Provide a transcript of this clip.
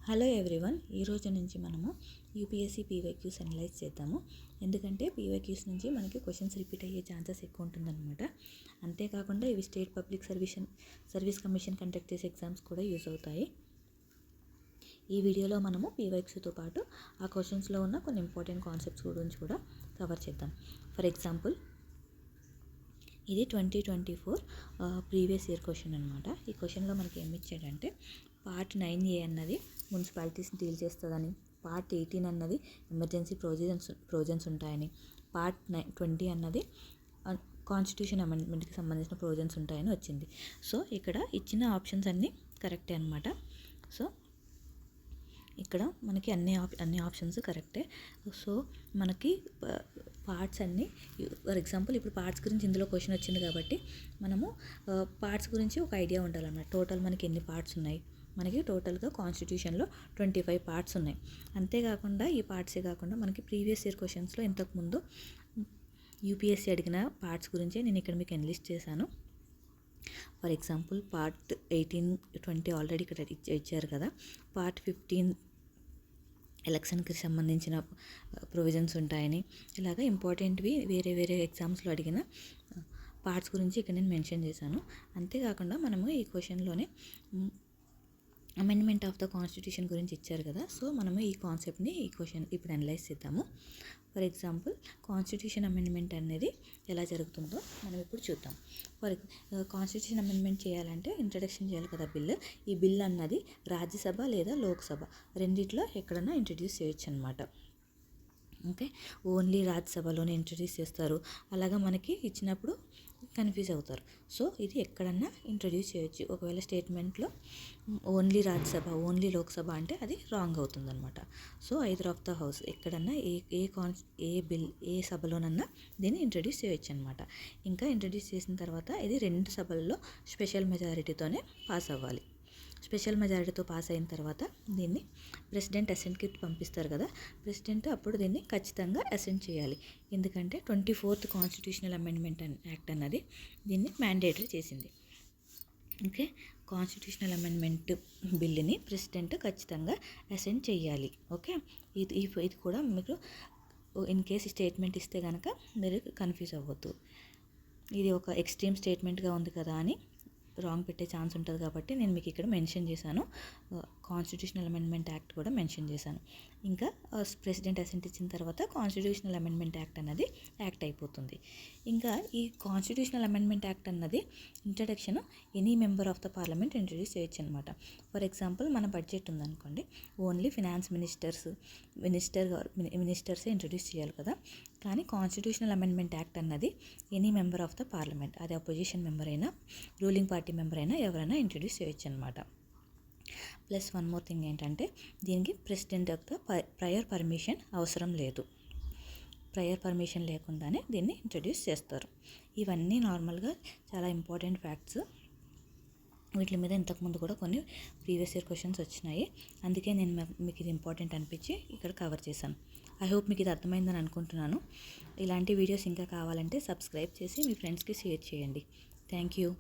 Hello everyone, ఈరోజు నుంచి మనము యూపీఎస్సీ పీవైక్యూస్ అనలైజ్ చేద్దాము. ఎందుకంటే పీవైక్యూస్ నుంచి మనకి క్వశ్చన్స్ రిపీట్ అయ్యే ఛాన్సెస్ ఎక్కువ ఉంటుందన్నమాట. అంతేకాకుండా ఇవి state public service commission conduct చేసే ఎగ్జామ్స్ కూడా యూజ్ అవుతాయి. ఈ వీడియోలో మనము పీవైక్యూస్తో పాటు ఆ క్వశ్చన్స్లో ఉన్న కొన్ని ఇంపార్టెంట్ కాన్సెప్ట్స్ గురించి కూడా కవర్ చేద్దాం. ఫర్ ఎగ్జాంపుల్, ఇది 2024 ప్రీవియస్ ఇయర్ క్వశ్చన్ అనమాట. ఈ క్వశ్చన్లో మనకి ఏమి ఇచ్చాడంటే, పార్ట్ 9A అన్నది మున్సిపాలిటీస్ని డీల్ చేస్తుందని, పార్ట్ 18 అన్నది ఎమర్జెన్సీ ప్రొవిజన్స్ ఉంటాయని, పార్ట్ 20 అన్నది కాన్స్టిట్యూషన్ అమెండ్మెంట్కి సంబంధించిన ప్రొవిజన్స్ ఉంటాయని వచ్చింది. సో ఇక్కడ ఇచ్చిన ఆప్షన్స్ అన్నీ కరెక్టే అనమాట. సో ఇక్కడ మనకి అన్ని ఆప్షన్స్ కరెక్టే. సో మనకి పార్ట్స్ అన్నీ, ఫర్ ఎగ్జాంపుల్ ఇప్పుడు పార్ట్స్ గురించి ఇందులో క్వశ్చన్ వచ్చింది కాబట్టి మనము పార్ట్స్ గురించి ఒక ఐడియా ఉండాలన్నమాట. టోటల్ మనకి ఎన్ని పార్ట్స్ ఉన్నాయి, మనకి టోటల్గా కాన్స్టిట్యూషన్లో 25 పార్ట్స్ ఉన్నాయి. అంతేకాకుండా ఈ పార్ట్సే కాకుండా మనకి ప్రీవియస్ ఇయర్ క్వశ్చన్స్లో ఇంతకుముందు యూపీఎస్సీ అడిగిన పార్ట్స్ గురించే నేను ఇక్కడ మీకు ఎన్లిస్ట్ చేశాను. ఫర్ ఎగ్జాంపుల్, పార్ట్ 18, 20 ఆల్రెడీ ఇక్కడ ఇచ్చారు కదా. పార్ట్ 15 ఎలక్షన్కి సంబంధించిన ప్రొవిజన్స్ ఉంటాయని, ఇలాగ ఇంపార్టెంట్వి వేరే ఎగ్జామ్స్లో అడిగిన పార్ట్స్ గురించి ఇక్కడ నేను మెన్షన్ చేశాను. అంతేకాకుండా మనము ఈ క్వశ్చన్లోనే అమెండ్మెంట్ ఆఫ్ ద కాన్స్టిట్యూషన్ గురించి ఇచ్చారు కదా. సో మనము ఈ కాన్సెప్ట్ని ఈ క్వశ్చన్ ఇప్పుడు అనలైజ్ చేద్దాము. ఫర్ ఎగ్జాంపుల్, కాన్స్టిట్యూషన్ అమెండ్మెంట్ అనేది ఎలా జరుగుతుందో మనం ఇప్పుడు చూద్దాం. కాన్స్టిట్యూషన్ అమెండ్మెంట్ చేయాలంటే ఇంట్రడక్షన్ చేయాలి కదా బిల్. ఈ బిల్ అన్నది రాజ్యసభ లేదా లోక్సభ రెండిట్లో ఎక్కడన్నా ఇంట్రడ్యూస్ చేయొచ్చు అనమాట. ఓకే, ఓన్లీ రాజ్యసభలోనే ఇంట్రడ్యూస్ చేస్తారు. అలాగా మనకి ఇచ్చినప్పుడు కన్ఫ్యూజ్ అవుతారు. సో ఇది ఎక్కడన్నా ఇంట్రడ్యూస్ చేయొచ్చు. ఒకవేళ స్టేట్మెంట్లో ఓన్లీ రాజ్యసభ, ఓన్లీ లోక్సభ అంటే అది రాంగ్ అవుతుందన్నమాట. So either of the house, ఎక్కడన్నా ఏ బిల్ ఏ సభలోనన్నా దీన్ని ఇంట్రడ్యూస్ చేయొచ్చు అనమాట. ఇంకా ఇంట్రడ్యూస్ చేసిన తర్వాత ఇది 2 సభల్లో స్పెషల్ మెజారిటీతోనే పాస్ అవ్వాలి. స్పెషల్ మెజారిటీతో పాస్ అయిన తర్వాత దీన్ని ప్రెసిడెంట్ అసెంట్కి పంపిస్తారు కదా. ప్రెసిడెంట్ అప్పుడు దీన్ని ఖచ్చితంగా అసెంట్ చేయాలి. ఎందుకంటే 24th కాన్స్టిట్యూషనల్ అమెండ్మెంట్ యాక్ట్ అన్నది దీన్ని మ్యాండేటరీ చేసింది. ఓకే, కాన్స్టిట్యూషనల్ అమెండ్మెంట్ బిల్లుని ప్రెసిడెంట్ ఖచ్చితంగా అసెంట్ చేయాలి. ఓకే, ఇది కూడా మీకు ఇన్ కేస్ స్టేట్మెంట్ ఇస్తే కనుక మీరు కన్ఫ్యూజ్ అవ్వద్దు. ఇది ఒక ఎక్స్ట్రీమ్ స్టేట్మెంట్గా ఉంది కదా అని రాంగ్ పెట్టే ఛాన్స్ ఉంటుంది కాబట్టి నేను మీకు ఇక్కడ మెన్షన్ చేశాను. కాన్స్టిట్యూషనల్ అమెండ్మెంట్ యాక్ట్ కూడా మెన్షన్ చేశాను. ఇంకా ప్రెసిడెంట్ అసెంట్ ఇచ్చిన తర్వాత కాన్స్టిట్యూషనల్ అమెండ్మెంట్ యాక్ట్ అన్నది యాక్ట్ అయిపోతుంది. ఇంకా ఈ కాన్స్టిట్యూషనల్ అమెండ్మెంట్ యాక్ట్ అన్నది introduction any member of the parliament introduce చేయొచ్చు అనమాట. ఫర్ ఎగ్జాంపుల్, మన బడ్జెట్ ఉందనుకోండి, ఓన్లీ ఫినాన్స్ మినిస్టర్సే ఇంట్రడ్యూస్ చేయాలి కదా. కానీ కాన్స్టిట్యూషనల్ అమెండ్మెంట్ యాక్ట్ అన్నది any member of the parliament, అది అపోజిషన్ మెంబర్ అయినా రూలింగ్ పార్టీ మెంబర్ అయినా ఎవరైనా ఇంట్రడ్యూస్ చేయొచ్చు అనమాట. ప్లస్ వన్ మోర్ థింగ్ ఏంటంటే, దీనికి ప్రెసిడెంట్ యొక్క ప్రయర్ పర్మిషన్ అవసరం లేదు. ప్రయర్ పర్మిషన్ లేకుండానే దీన్ని ఇంట్రడ్యూస్ చేస్తారు. ఇవన్నీ నార్మల్గా చాలా ఇంపార్టెంట్ ఫ్యాక్ట్స్. వీటి మీద ఇంతకుముందు కూడా కొన్ని ప్రీవియస్ ఇయర్ క్వశ్చన్స్ వచ్చినాయి. అందుకే నేను మీకు ఇది ఇంపార్టెంట్ అనిపించి ఇక్కడ కవర్ చేశాను. ఐ హోప్ మీకు ఇది అర్థమైందని అనుకుంటున్నాను. ఇలాంటి వీడియోస్ ఇంకా కావాలంటే సబ్స్క్రైబ్ చేసి మీ ఫ్రెండ్స్కి షేర్ చేయండి. Thank you.